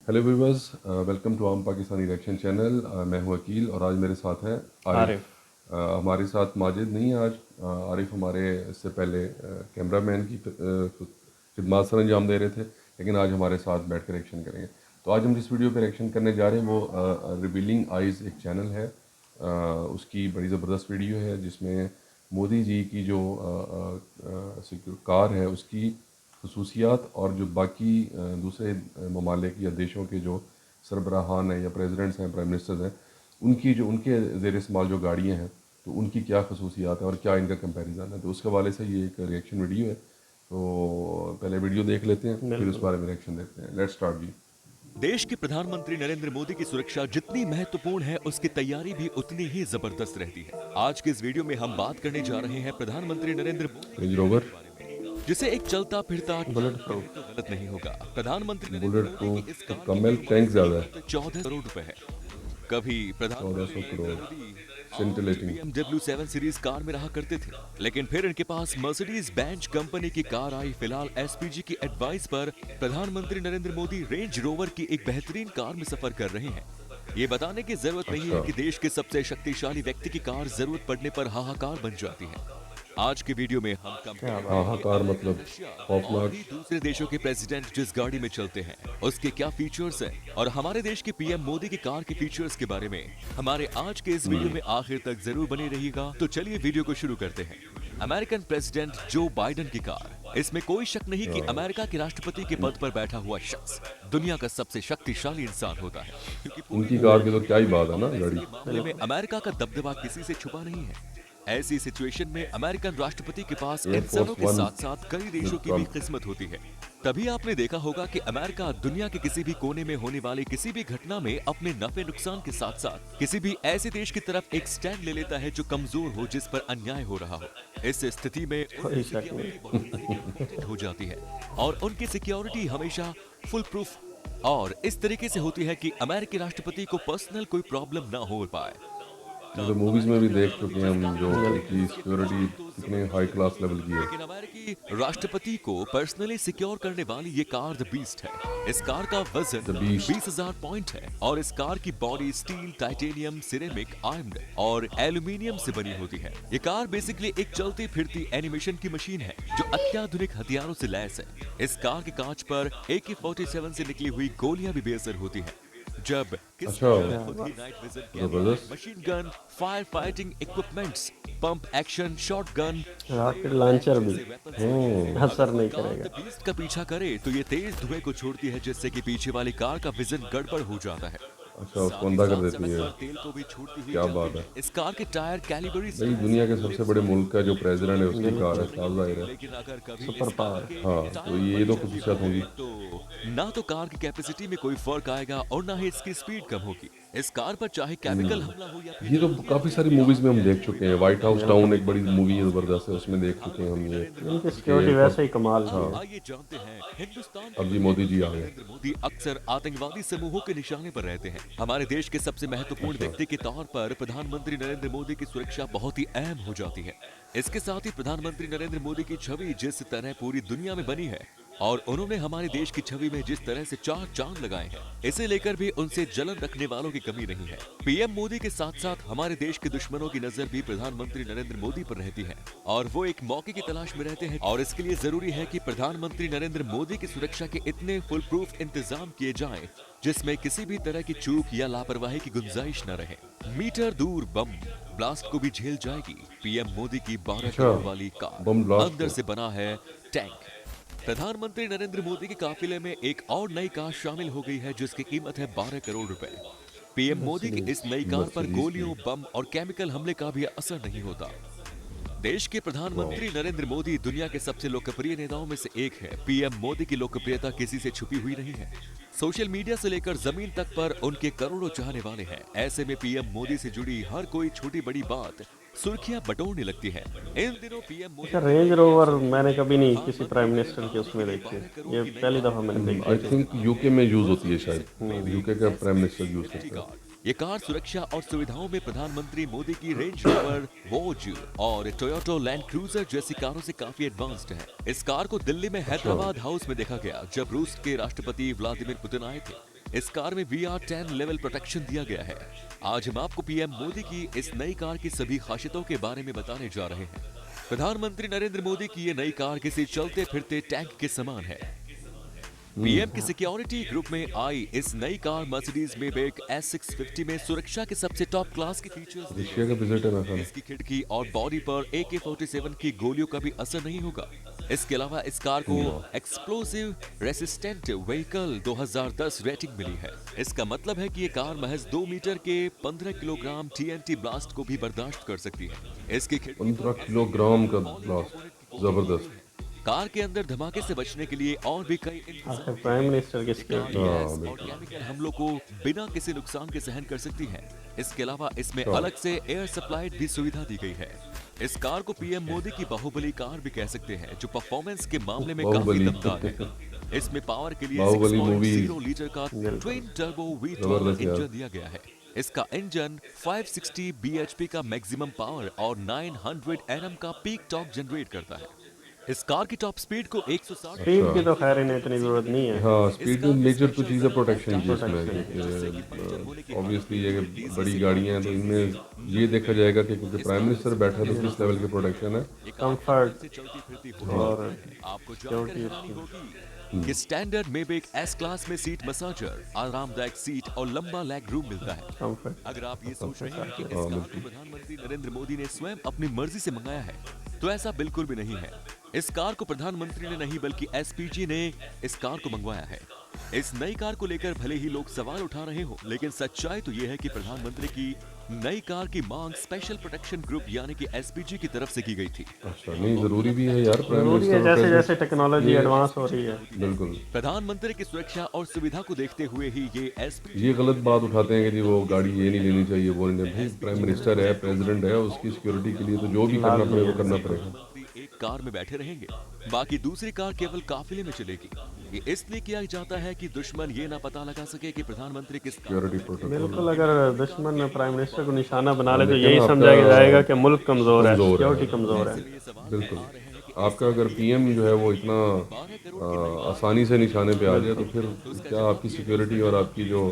Hello viewers, welcome to आम Pakistani reaction channel. मैं हूं अकील और आज मेरे साथ है आरिफ। आरिफ। हमारे साथ माजिद नहीं है आज। आरिफ हमारे इससे पहले कैमरामैन की खिदमत सर अंजाम दे रहे थे, लेकिन आज हमारे साथ बैठ कर रिएक्शन करेंगे। तो आज हम जिस वीडियो पे रिएक्शन करने जा रहे हैं वो रिवीलिंग आइज़ एक चैनल है। उसकी बड़ी ज़बरदस्त वीडियो है जिसमें मोदी जी की जो कार है उसकी खसूसियात और जो बाकी दूसरे ममालिक या देशों के जो सरबराहान हैं या प्रेसिडेंट्स हैं, प्राइम मिनिस्टर्स हैं, उनकी जो उनके ज़ेर इस्तेमाल जो गाड़ियाँ हैं तो उनकी क्या खसूसियात है और क्या इनका कंपैरिजन है। तो उसके हवाले से ये एक रिएक्शन वीडियो है। तो पहले वीडियो देख लेते हैं, फिर उस बिल्कुल। बारे में रिएक्शन देखते हैं। लेट्स स्टार्ट जी। देश के प्रधानमंत्री नरेंद्र मोदी की सुरक्षा जितनी महत्वपूर्ण है, उसकी तैयारी भी उतनी ही जबरदस्त रहती है। आज के इस वीडियो में हम बात करने जा रहे हैं प्रधानमंत्री नरेंद्र मोदी रेंज की रोवर, गाड़ी के बारे में, जिसे एक चलता फिरता बुलेट तो प्रूफ। गलत नहीं होगा। प्रधानमंत्री नरेंद्र बुलेट मोदी की इस प्रूफ कार कम की है, टैंक ज़्यादा है। कीमत 14 करोड़ रुपए है। कभी प्रधानमंत्री 1400 नरेंद्र करोड़ मोदी सेंटिलेटिंग। BMW 7 सीरीज कार में रहा करते थे, लेकिन फिर इनके पास मर्सिडीज बेंज कंपनी की कार आई। फिलहाल SPG की एडवाइस पर प्रधानमंत्री नरेंद्र मोदी रेंज रोवर की एक बेहतरीन कार में सफर कर रहे हैं। ये बताने की जरूरत नहीं है अच्छा, कि देश के सबसे शक्तिशाली व्यक्ति की कार जरूरत पड़ने पर हाहाकार बन जाती है। आज के वीडियो में हम कंपेयर क्या हाँ बात हाँ, करेंगे कार कि मतलब रशिया और खौफनाक। भी दूसरे देशों के प्रेसिडेंट जिस गाड़ी में चलते हैं उसके क्या फीचर्स हैं, और हमारे देश के PM मोदी की कार के फीचर्स के बारे में हमारे आज के इस वीडियो में आखिर तक जरूर बने रहिएगा। तो चलिए वीडियो को शुरू करते हैं। अमेरिकन प्रेसिडेंट जो बाइडेन की कार। इसमें कोई शक नहीं कि अमेरिका के राष्ट्रपति के पद पर बैठा हुआ शख्स दुनिया का सबसे शक्तिशाली इंसान होता है, क्योंकि पूरी इनकी कार की तो बिल्कुल क्या ही बात है ना पैसे गाड़ी। के मामले में अमेरिका का दबदबा किसी से छुपा नहीं है। ऐसी सिचुएशन में अमेरिकन राष्ट्रपति के पास एयरफोर्स इंसानों के वन साथ साथ कई देशों की भी ट्रम्प। किस्मत होती है। तभी आपने देखा होगा कि अमेरिका दुनिया के किसी भी कोने में होने वाली किसी भी घटना में अपने नफे नुकसान के साथ साथ किसी भी ऐसे देश की तरफ एक स्टैंड ले लेता है जो कमजोर हो, जिस पर अन्याय हो रहा हो। इस स्थिति में कोई उनकी शक नहीं। सिक्योरिटी बहुत अधिक इम्पोर्टेंट हो जाती है, और उनकी सिक्योरिटी हमेशा फुल प्रूफ और इस तरीके से होती है कि अमेरिकी राष्ट्रपति को पर्सनल कोई प्रॉब्लम ना हो पाए। ये तो मूवीज में भी देख चुके हैं हम, जो बिल्कुल। इनकी सिक्योरिटी कितने हाई क्लास लेवल की है। लेकिन अमेरिकी राष्ट्रपति को पर्सनली सिक्योर करने वाली ये कार द बीस्ट है। इस कार का वजन द बीस्ट 20,000 पॉइंट है, और इस कार की body steel, titanium, ceramic, armed और एल्यूमिनियम से बनी होती है। ये कार बेसिकली एक चलती फिरती एनिमेशन की मशीन है जो अत्याधुनिक हथियारों से लैस है। इस कार के कांच पर AK-47 से निकली हुई गोलियां भी बेअसर होती हैं। जब किसी अच्छा, ने खुद ही नाइट विजन कैमरा, जबरदस्त। Machine gun, fire fighting equipments, pump action, shot gun, rocket launcher भी असर नहीं कार करेगा। द बीस्ट का पीछा करे तो ये तेज धुएं को छोड़ती है, जिससे कि पीछे वाली कार का विजन गड़बड़ हो जाता है। अच्छा, उसको अंधा कर देती समय है। पर तेल को भी छोड़ती हुई क्या चलती बात है। है। इस कार के टायर कैलिबरी भाई, दुनिया के सबसे बड़े मुल्क का जो प्रेसिडेंट है उसकी कार है, बिल्कुल। साफ जाहिर है। लेकिन अगर कभी सुपर इस कार पावर। के हाँ, तो टायर ये तो पंचर भी खसूसियात हो होंगी। गए तो ना तो कार की कैपेसिटी में कोई फर्क आएगा और ना ही इसकी स्पीड कम होगी। इस कार पर चाहे केमिकल हमला हो या फिर ये तो काफ़ी सारी मूवीज में हम देख चुके हैं। व्हाइट हाउस बिल्कुल। डाउन एक बड़ी मूवी है, ज़बरदस्त है, उसमें देख चुके हैं हम ये इनकी कि सिक्योरिटी वैसे ही कमाल की अब है। आइए जानते हैं हिंदुस्तान के अब जी मोदी जी प्रधानमंत्री आ गए। नरेंद्र मोदी अक्सर आतंकवादी समूहों के निशाने पर रहते हैं। हमारे देश के सबसे महत्वपूर्ण अच्छा, व्यक्ति के तौर पर प्रधानमंत्री नरेंद्र मोदी की सुरक्षा बहुत ही अहम हो जाती है। इसके साथ ही प्रधानमंत्री नरेंद्र मोदी की छवि जिस तरह पूरी दुनिया में बनी है और उन्होंने हमारे देश की छवि में जिस तरह से चार चांद लगाए हैं, इसे लेकर भी उनसे जलन रखने वालों की कमी नहीं है। PM मोदी के साथ साथ हमारे देश के दुश्मनों की नजर भी प्रधानमंत्री नरेंद्र मोदी पर रहती है, और वो एक मौके की तलाश में रहते हैं, और इसके लिए जरूरी है कि प्रधानमंत्री नरेंद्र मोदी की सुरक्षा के इतने फुल प्रूफ इंतजाम किए जाएं जिसमें किसी भी तरह की चूक या लापरवाही की गुंजाइश न रहे। मीटर दूर बम ब्लास्ट को भी झेल जाएगी PM मोदी की 12 अच्छा, करोड़ वाली कार। बम ब्लास्ट अंदर को। से बना है टैंक। प्रधानमंत्री नरेंद्र मोदी के काफिले में एक और नई कार शामिल हो गई है जिसकी कीमत है 12 करोड़ रुपए। PM मोदी की इस नई कार पर मर्सिडीज गोलियों, की। बम और केमिकल हमले का भी असर नहीं होता। देश के प्रधानमंत्री नरेंद्र मोदी दुनिया के सबसे लोकप्रिय नेताओं में से एक है। PM मोदी की लोकप्रियता किसी से छुपी हुई नहीं है। सोशल मीडिया से लेकर जमीन तक पर उनके करोड़ों चाहने वाले हैं। ऐसे में PM मोदी से जुड़ी हर कोई छोटी बड़ी बात सुर्खियां बटोरने लगती है। इन दिनों PM मोदी अच्छा, रेंज रोवर मैंने कभी नहीं किसी प्राइम मिनिस्टर के उसमें देखी। ये पहली दफा मैंने देखी आई थी। थिंक यूके में यूज़ होती है शायद। यूके का प्राइम मिनिस्टर यूज़ करता है। ये कार सुरक्षा और सुविधाओं में प्रधानमंत्री मोदी की रेंज रोवर, वोज और टोयोटा लैंड क्रूजर जैसी कारों से काफी एडवांस्ड है। इस कार को दिल्ली में हैदराबाद हाउस में देखा गया जब रूस के राष्ट्रपति व्लादिमीर पुतिन आए थे। इस कार में VR10 लेवल प्रोटेक्शन दिया गया है। आज हम आपको पीएम मोदी की इस नई कार की सभी खासियतों के बारे में बताने जा रहे हैं। प्रधानमंत्री नरेंद्र मोदी की ये नई कार किसी चलते फिरते टैंक के समान है। पीएम की सिक्योरिटी ग्रुप में आई इस नई कार मर्सिडीज मेबेक S650 में सुरक्षा के सबसे टॉप क्लास के फीचर्स दिए रशिया का विजिट है ना। इसकी खिड़की और बॉडी पर AK-47 की गोलियों का भी असर नहीं होगा। इसके अलावा इस कार को एक्सप्लोसिव रेसिस्टेंट व्हीकल 2010 रेटिंग मिली है। इसका मतलब है कि ये कार महज 2 मीटर के 15 किलोग्राम TNT ब्लास्ट को भी बर्दाश्त कर सकती है। इसकी खिड़की 15 किलोग्राम का ब्लास्ट, जबरदस्त। कार के अंदर धमाके से बचने के लिए और भी कई आखिर प्राइम मिनिस्टर की सिक्योरिटी गैस और केमिकल हमलों को बिना किसी नुकसान के सहन कर सकती है। इसके अलावा इसमें अलग से एयर सप्लाई भी सुविधा दी गई है। इस कार को पीएम मोदी की बाहुबली कार भी कह सकते हैं, जो परफॉर्मेंस के मामले में काफी बाहुबली। दमदार है। इसमें पावर के लिए बाहुबली मूवी 6.0 लीटर का ट्विन टर्बो V12 जबरदस्त यार। इंजन दिया गया है। इसका इंजन 560 bhp का मैक्सिमम पावर और 900 Nm का पीक टॉर्क जनरेट करता है। इस कार की टॉप स्पीड को 160 स्पीड की तो खैर इन्हें इतनी जरूरत नहीं है। हाँ, स्पीड में मेजर तो चीज़ है प्रोटेक्शन की इसमें। ऑब्वियसली ये बड़ी गाड़ियाँ हैं तो इनमें ये देखा जाएगा कि क्योंकि प्राइम मिनिस्टर बैठा है तो किस लेवल की प्रोटेक्शन है। कंफर्ट से चलती फिरती हो और आपको जानकर हैरानी होगी कि स्टैंडर्ड मेबेक S क्लास में सीट मसाजर, आरामदायक सीट और लंबा लेग रूम मिलता है। कंफर्ट अगर आप ये सोच रहे हैं कि इस कार को प्रधानमंत्री नरेंद्र मोदी ने स्वयं अपनी मर्जी से मंगाया है, तो ऐसा बिल्कुल भी नहीं है। इस कार को प्रधानमंत्री ने नहीं बल्कि SPG ने इस कार को मंगवाया है। इस नई कार को लेकर भले ही लोग सवाल उठा रहे हो, लेकिन सच्चाई तो ये है कि प्रधानमंत्री की नई कार की मांग स्पेशल प्रोटेक्शन ग्रुप यानी कि SPG की तरफ से की गई थी। अच्छा, नहीं ज़रूरी भी है यार प्राइम जरूरी है, मिनिस्टर जैसे और जैसे टेक्नोलॉजी एडवांस हो रही है। बिल्कुल। प्रधानमंत्री की सुरक्षा और सुविधा को देखते हुए ही ये SPG ये गलत बात उठाते हैं कि जी वो गाड़ी ये नहीं लेनी चाहिए, वो नहीं। भाई प्राइम मिनिस्टर है, प्रेसिडेंट है, उसकी सिक्योरिटी के लिए तो जो भी करना पड़ेगा वो करना पड़ेगा। मंत्री एक कार में बैठे रहेंगे, बाकी दूसरी कार केवल काफिले में चलेगी। ये इसलिए किया जाता है कि दुश्मन ये ना पता लगा सके कि प्रधानमंत्री किस कार सिक्योरिटी प्रोटोकॉल बिल्कुल, अगर दुश्मन प्राइम मिनिस्टर को निशाना बना ले तो यही समझा जाएगा कि मुल्क कमजोर है, सिक्योरिटी कमजोर है। बिल्कुल। आपका अगर पीएम जो है वो इतना आसानी से निशाने पे आ जाए तो फिर क्या आपकी सिक्योरिटी और आपकी जो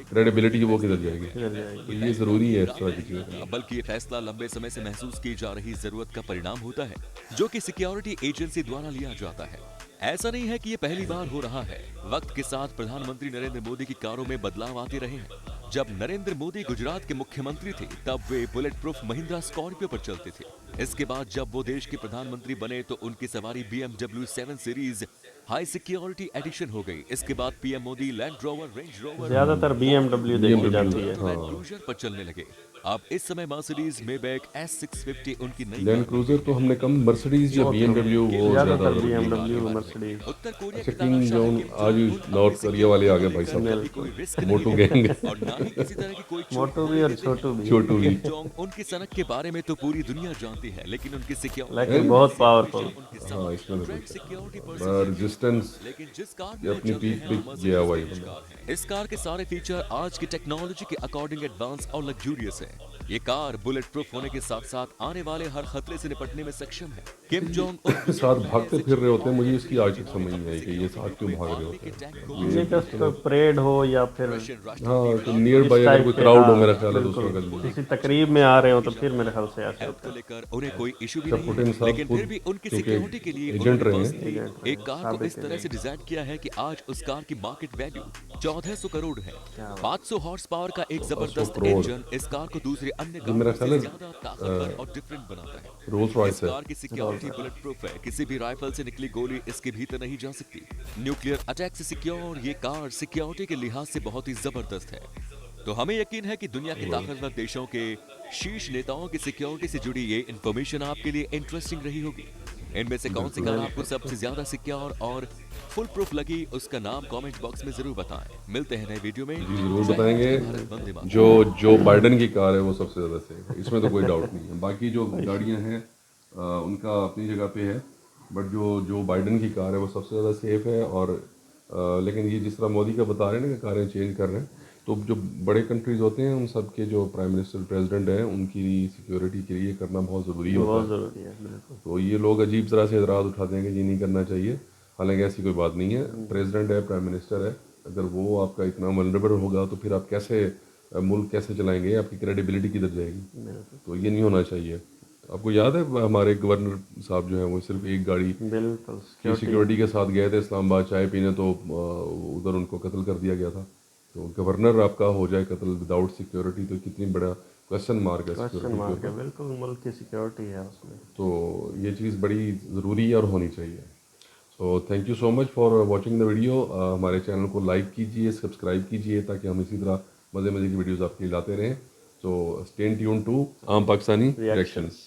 क्रेडिबिलिटी है वो किधर जाएगी? किधर जाएगी? तो ये ज़रूरी है इस तरह की चीज़ें। बल्कि ये फैसला लंबे समय से महसूस की जा रही जरूरत का परिणाम होता है, जो कि सिक्योरिटी एजेंसी द्वारा लिया जाता है। ऐसा नहीं है कि ये पहली बार हो रहा है। वक्त के साथ प्रधानमंत्री नरेंद्र मोदी की कारों में बदलाव आते रहे हैं। जब नरेंद्र मोदी गुजरात के मुख्यमंत्री थे, तब वे बुलेट प्रूफ महिंद्रा स्कॉर्पियो पर चलते थे। इसके बाद जब वो देश के प्रधानमंत्री बने तो उनकी सवारी BMW 7 series high security edition हो गई। इसके बाद PM Modi Land Rover, Range Rover, ज्यादातर BMW देखी जाती है। लैंड क्रूजर पर चलने लगे। अब इस समय मर्सिडीज मेबैक S650 उनकी नई लैंड क्रूजर तो हमने कम, मर्सिडीज या BMW वो ज़्यादा। ज्यादातर BMW मर्सिडीज। उत्तर कोरिया अच्छा, के किंग जोन आज नॉर्थ कोरिया वाले आ गए भाई साहब, कोई रिस्क मोटू गैंग। और ना ही किसी तरह की कोई मोटू भी और छोटू भी, छोटू भी। जोंग उनकी सनक के बारे में तो पूरी दुनिया जानती है, लेकिन उनकी सिक्योरिटी, लेकिन बहुत पावरफुल। हाँ, इसमें तो सिक्योरिटी रेजिस्टेंस लेकिन जिस कार ये में अपनी चलते पीक हैं, पे वो गया हुआ Mercedes है। कार है। इस कार के सारे फीचर आज की टेक्नोलॉजी के अकॉर्डिंग एडवांस और लग्जूरियस है। ये कार बुलेट प्रूफ होने के साथ साथ आने वाले हर खतरे से निपटने में सक्षम है। किम जोंग के साथ भागते फिर रहे होते हैं, मुझे इसकी आज तक समझ नहीं आई कि ये साथ क्यों भाग रहे होते हैं। ये तो परेड हो या फिर हाँ, तो नियर बाय अगर कोई क्राउड हो मेरा ख्याल है तो उसमें कर लीजिए। किसी तकरीब में आ रहे हो तो फिर मेरे ख्याल से ऐसे होता को लेकर उन्हें कोई इशू भी जब नहीं पुतिन है, साहब लेकिन खुद फिर भी उनकी क्योंकि सिक्योरिटी के लिए एजेंट रहे हैं। उन्होंने एक कार को इस तरह से डिजाइन किया है कि आज उस कार की मार्केट वैल्यू 1400 करोड़ है। 500 हॉर्स पावर का एक जबरदस्त करोड़। इंजन इस कार को दूसरे अन्य मेरा कारों ख्याल से है, ज्यादा ताकतवर और डिफरेंट बनाता है। रोल्स रॉयस इस है। कार की सिक्योरिटी बुलेट प्रूफ है, किसी भी राइफल से निकली गोली इसके भीतर नहीं जा सकती। न्यूक्लियर अटैक से सिक्योर ये कार सिक्योरिटी के लिहाज से बहुत ही जबरदस्त है। तो हमें यकीन है कि दुनिया के ताकतवर देशों के शीर्ष नेताओं की सिक्योरिटी से जुड़ी ये इन्फॉर्मेशन आपके लिए इंटरेस्टिंग रही होगी। इनमें से कौन सी कार आपको सबसे ज्यादा सिक्योर और फुल प्रूफ लगी, उसका नाम कमेंट बॉक्स में जरूर बताएं। मिलते हैं नए वीडियो में। जी जरूर जय बताएंगे। भारत, वंदे मातरम। जो बाइडन की कार है वो सबसे ज़्यादा सेफ है, इसमें तो कोई डाउट नहीं है। बाकी जो गाड़ियां हैं उनका अपनी जगह पे है, बट जो बाइडन की कार है वो सबसे ज़्यादा सेफ है। और लेकिन ये जिस तरह मोदी का बता रहे हैं ना कि कारें चेंज कर रहे हैं, तो जो बड़े कंट्रीज़ होते हैं उन सब के जो प्राइम मिनिस्टर प्रेसिडेंट हैं उनकी सिक्योरिटी के लिए करना बहुत ज़रूरी होता बहुत है। जरूरी है। बिल्कुल तो ये लोग अजीब तरह से एतराज़ उठाते हैं कि ये नहीं करना चाहिए, हालांकि ऐसी कोई बात नहीं है। प्रेसिडेंट है, प्राइम मिनिस्टर है, अगर वो आपका इतना वल्नरेबल होगा तो फिर आप कैसे मुल्क कैसे चलाएंगे, आपकी क्रेडिबिलिटी किधर जाएगी। तो ये नहीं होना चाहिए। आपको याद है हमारे गवर्नर साहब जो हैं वो सिर्फ एक गाड़ी बिल्कुल की सिक्योरिटी के साथ गए थे इस्लामाबाद चाय पीने, तो उधर उनको कत्ल कर दिया गया था। तो गवर्नर आपका हो जाए कत्ल विदाउट सिक्योरिटी, तो कितनी बड़ा क्वेश्चन मार्क है क्वेश्चन सिक्योरिटी मार्क के है, ऊपर। बिल्कुल मुल्क की सिक्योरिटी है उसमें। तो ये चीज़ बड़ी ज़रूरी और होनी चाहिए। So thank you so much for watching the video. हमारे चैनल को लाइक कीजिए, सब्सक्राइब कीजिए, ताकि हम इसी तरह मज़े मज़े की वीडियोज़ आपके लिए लाते रहें। सो स्टे ट्यून टू आम पाकिस्तानी रिएक्शंस।